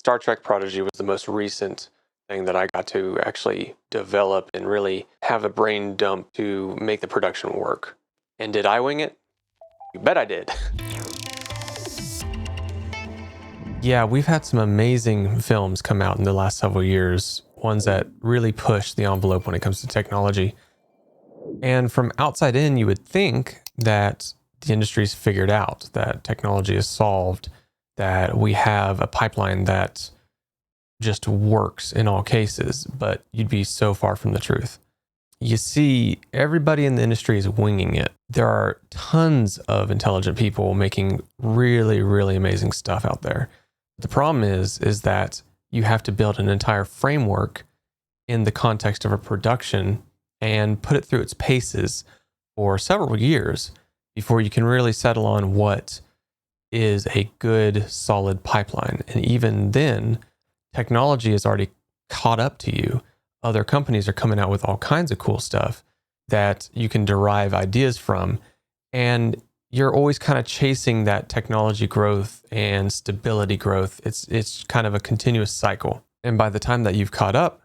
Star Trek Prodigy was the most recent thing that I got to actually develop and really have a brain dump to make the production work. And did I wing it? You bet I did. Yeah, we've had some amazing films come out in the last several years, ones that really push the envelope when it comes to technology. And from outside in, you would think that the industry's figured out, that technology is solved, that we have a pipeline that just works in all cases, but you'd be so far from the truth. You see, everybody in the industry is winging it. There are tons of intelligent people making really, really amazing stuff out there. The problem is that you have to build an entire framework in the context of a production and put it through its paces for several years before you can really settle on what is a good, solid pipeline. And even then, technology is already caught up to you. Other companies are coming out with all kinds of cool stuff that you can derive ideas from. And you're always kind of chasing that technology growth and stability growth. It's kind of a continuous cycle. And by the time that you've caught up,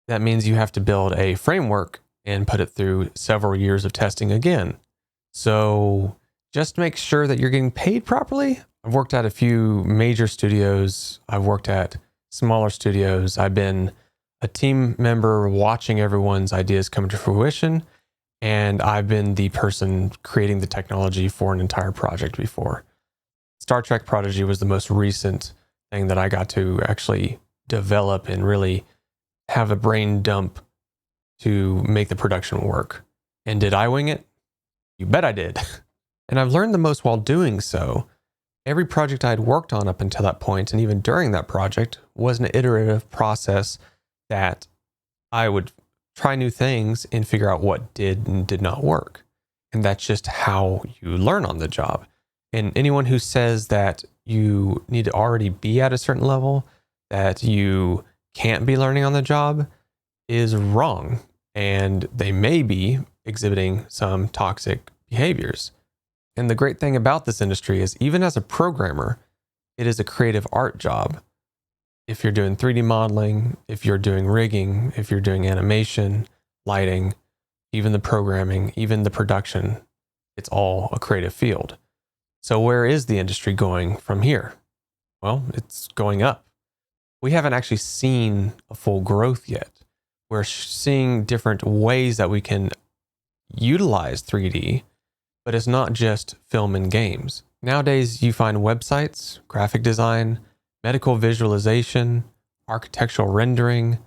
that means you have to build a framework and put it through several years of testing again. So just make sure that you're getting paid properly. I've worked at a few major studios. I've worked at smaller studios. I've been a team member watching everyone's ideas come to fruition. And I've been the person creating the technology for an entire project before. Star Trek Prodigy was the most recent thing that I got to actually develop and really have a brain dump to make the production work. And did I wing it? You bet I did. And I've learned the most while doing so. Every project I'd worked on up until that point, and even during that project, was an iterative process that I would try new things and figure out what did and did not work. And that's just how you learn on the job. And anyone who says that you need to already be at a certain level, that you can't be learning on the job, is wrong. And they may be exhibiting some toxic behaviors. And the great thing about this industry is, even as a programmer, it is a creative art job. If you're doing 3D modeling, if you're doing rigging, if you're doing animation, lighting, even the programming, even the production, it's all a creative field. So where is the industry going from here? Well, it's going up. We haven't actually seen a full growth yet. We're seeing different ways that we can utilize 3D, but it's not just film and games. Nowadays, you find websites, graphic design, medical visualization, architectural rendering,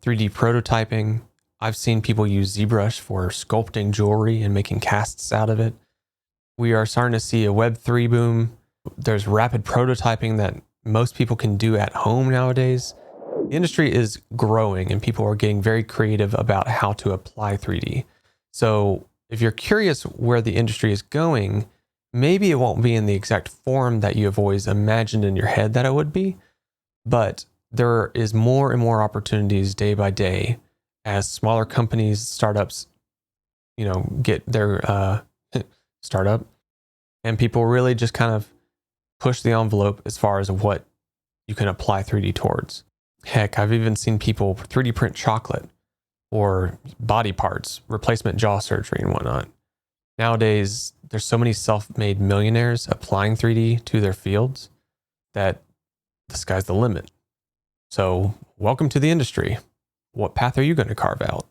3D prototyping. I've seen people use ZBrush for sculpting jewelry and making casts out of it. We are starting to see a Web3 boom. There's rapid prototyping that most people can do at home nowadays. The industry is growing and people are getting very creative about how to apply 3D. So if you're curious where the industry is going, maybe it won't be in the exact form that you have always imagined in your head that it would be, but there is more and more opportunities day by day as smaller companies, startups, get their startup, and people really just kind of push the envelope as far as what you can apply 3D towards. Heck, I've even seen people 3D print chocolate or body parts, replacement jaw surgery and whatnot. Nowadays, there's so many self-made millionaires applying 3D to their fields that the sky's the limit. So welcome to the industry. What path are you going to carve out?